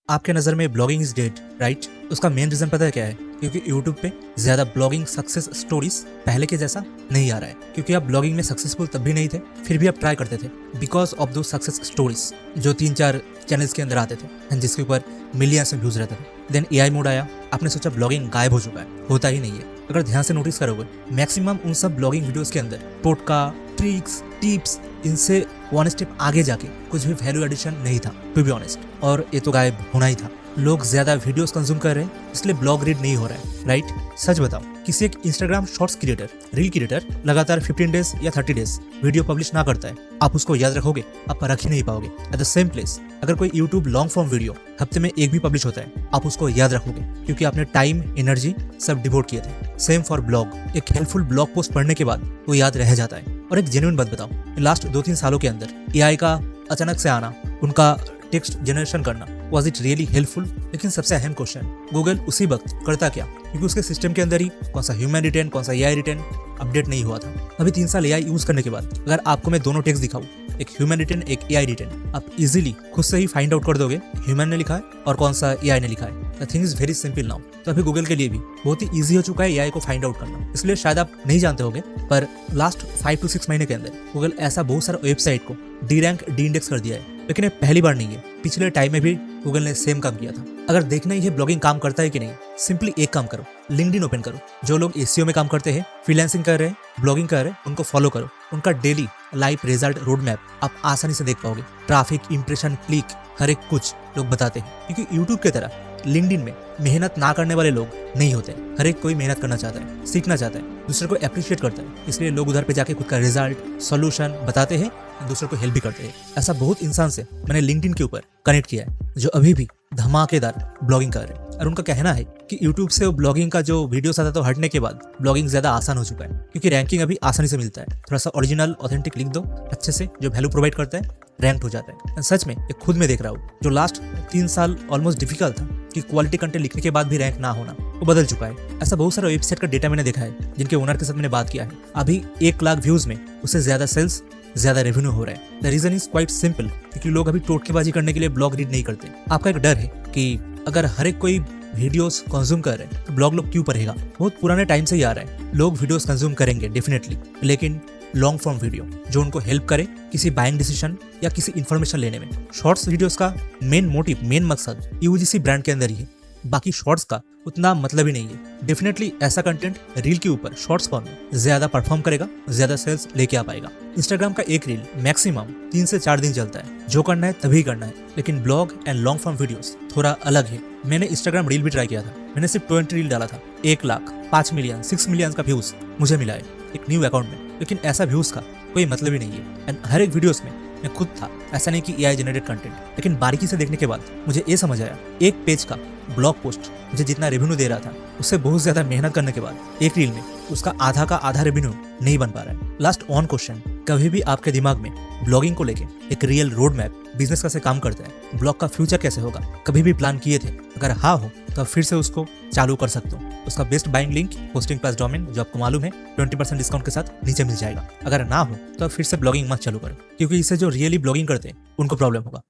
आपके नज़र में ब्लॉगिंग इज डेड, राइट? उसका मेन रीज़न पता है क्या है? क्योंकि यूट्यूब पे ज़्यादा ब्लॉगिंग सक्सेस स्टोरीज पहले के जैसा नहीं आ रहा है। क्योंकि आप ब्लॉगिंग में सक्सेसफुल तब भी नहीं थे, फिर भी आप ट्राई करते थे बिकॉज ऑफ दो सक्सेस स्टोरीज जो 3-4 चैनल्स के अंदर आते थे एंड जिसके ऊपर मिलियंस में व्यूज रहते थे। देन एआई मोड आया, आपने सोचा ब्लॉगिंग गायब हो चुका है, होता ही नहीं है। अगर ध्यान से नोटिस करोगे, मैक्सिमम उन सब ब्लॉगिंग वीडियोस के अंदर टोटका, ट्रिक्स, टिप्स, इनसे वन स्टेप आगे जाके कुछ भी वैल्यू एडिशन नहीं था, टू बी ऑनेस्ट। और ये तो गायब होना ही था। लोग ज्यादा वीडियोस कंज्यूम कर रहे हैं, इसलिए ब्लॉग रीड नहीं हो रहा है, राइट? सच बताओ, किसी एक Instagram shorts creator, reel creator लगातार 15 डेज या 30 डेज वीडियो पब्लिश ना करता है, आप उसको याद रखोगे? आप रख ही नहीं पाओगे। एट द सेम प्लेस, अगर कोई यूट्यूब लॉन्ग फॉर्म वीडियो हफ्ते में एक भी पब्लिश होता है, आप उसको याद रखोगे क्योंकि आपने टाइम, एनर्जी सब डिवोट किए थे। सेम फॉर ब्लॉग, एक हेल्पफुल ब्लॉग पोस्ट पढ़ने के बाद वो याद रह जाता है। और एक जेन्युइन बात बताओ, लास्ट 2-3 सालों के अंदर एआई का अचानक से आना, उनका टेक्स्ट जनरेशन करना, वाज इट रियली हेल्पफुल? लेकिन सबसे अहम क्वेश्चन, गूगल उसी वक्त करता क्या? क्योंकि उसके सिस्टम के अंदर ही कौन सा ह्यूमन रिटेन, कौन सा एआई रिटेन अपडेट नहीं हुआ था। अभी 3 साल एआई यूज करने के बाद अगर आपको मैं दोनों टेक्स्ट दिखाऊं, एक ह्यूमन रिटेन, एक एआई रिटेन, आप इजीली खुद से ही फाइंड आउट कर दोगे ह्यूमन ने लिखा है और कौन सा एआई ने लिखा है। The thing is very simple now. तो अभी गूगल के लिए भी बहुत ही ईजी हो चुका है एआई को फाइंड आउट करना। इसलिए शायद आप नहीं जानते होंगे, पर लास्ट 5 to 6 महीने के अंदर गूगल ऐसा बहुत सारा वेबसाइट को डी रैंक, डी इंडेक्स कर दिया है। लेकिन ये पहली बार नहीं है, पिछले टाइम में भी गूगल ने सेम काम किया था। अगर देखना ही है ब्लॉगिंग काम करता है कि नहीं, सिंपली एक काम करो, लिंक्डइन ओपन करो। जो लोग एसईओ में काम करते हैं, फ्रीलांसिंग कर रहे हैं, ब्लॉगिंग कर रहे हैं, उनको फॉलो करो। उनका daily live result road map आप आसानी से देख पाओगे। ट्रैफिक, इंप्रेशन, क्लिक, हर एक कुछ लोग बताते हैं। क्योंकि यूट्यूब की तरह लिंक्डइन में मेहनत ना करने वाले लोग नहीं होते। हर एक कोई मेहनत करना चाहता है, सीखना चाहता है, दूसरे को अप्रिशिएट करता है। इसलिए लोग उधर पे जाके खुद का रिजल्ट, सॉल्यूशन बताते हैं, दूसरों को हेल्प भी करते हैं। ऐसा बहुत इंसान से मैंने लिंक्डइन के ऊपर कनेक्ट किया है जो अभी भी धमाकेदार ब्लॉगिंग कर रहे हैं। और उनका कहना है कि यूट्यूब से वो ब्लॉगिंग का जो वीडियोस आता था तो हटने के बाद ब्लॉगिंग ज्यादा आसान हो चुका है, क्योंकि रैंकिंग अभी आसानी से मिलता है। थोड़ा सा ओरिजिनल, ऑथेंटिक लिख दो अच्छे से, जो वैल्यू प्रोवाइड करता है, रैंक हो जाता है। सच में ये खुद में देख रहा हूँ। जो लास्ट 3 साल ऑलमोस्ट डिफिकल्ट था कि क्वालिटी कंटेंट लिखने के बाद भी रैंक ना होना, वो बदल चुका है। ऐसा बहुत सारा वेबसाइट का डेटा मैंने देखा है जिनके ओनर के साथ मैंने बात किया है। अभी 1 लाख व्यूज में उससे ज्यादा सेल्स, ज्यादा रेवेन्यू हो रहा है। The reason is quite simple, क्योंकि लोग अभी टोटकेबाजी करने के लिए ब्लॉग रीड नहीं करते। आपका एक डर है कि अगर हर एक कोई वीडियोस कंज्यूम कर रहे हैं तो ब्लॉग लोग क्यों पढ़ेगा? बहुत पुराने टाइम से ही आ रहा है, लोग वीडियोस कंज्यूम करेंगे डेफिनेटली, लेकिन लॉन्ग फॉर्म वीडियो जो उनको हेल्प करे किसी बाइंग डिसीजन या किसी इन्फॉर्मेशन लेने में। शॉर्ट्स वीडियोस का मेन मोटिव, मेन मकसद यूजीसी ब्रांड के अंदर ही है। बाकी शॉर्ट्स का उतना मतलब ही नहीं है। डेफिनेटली ऐसा कंटेंट रील के ऊपर शॉर्ट्स फॉर्म में ज्यादा परफॉर्म करेगा, ज्यादा सेल्स लेके आ पाएगा। इंस्टाग्राम का एक रील मैक्सिमम 3 से 4 दिन चलता है, जो करना है तभी करना है। लेकिन blog and long form videos थोड़ा अलग है। मैंने इंस्टाग्राम रील भी ट्राई किया था, मैंने सिर्फ 20 रील डाला था, 1 लाख, 5 मिलियन, 6 मिलियन का व्यूज मुझे मिला है एक न्यू अकाउंट में। लेकिन ऐसा व्यूज का कोई मतलब ही नहीं है। एंड हर एक वीडियोस में मैं खुद था, ऐसा नहीं कि एआई जनरेटेड कंटेंट। लेकिन बारीकी से देखने के बाद मुझे ये समझ आया, एक पेज का ब्लॉग पोस्ट मुझे जितना रेवेन्यू दे रहा था, उससे बहुत ज्यादा मेहनत करने के बाद एक रील में उसका आधा का आधा रेवेन्यू नहीं बन पा रहा है। लास्ट ऑन क्वेश्चन, कभी भी आपके दिमाग में ब्लॉगिंग को लेके एक रियल रोड मैप, बिजनेस कैसे काम करता है, ब्लॉग का फ्यूचर कैसे होगा, कभी भी प्लान किए थे? अगर हाँ हो तो फिर से उसको चालू कर सकते हो। उसका best buying link hosting plus domain, जो आपको मालूम है 20% डिस्काउंट के साथ नीचे मिल जाएगा। अगर ना हो तो फिर से ब्लॉगिंग मत चालू करो, क्योंकि इससे जो रियली ब्लॉगिंग करते हैं उनको प्रॉब्लम होगा।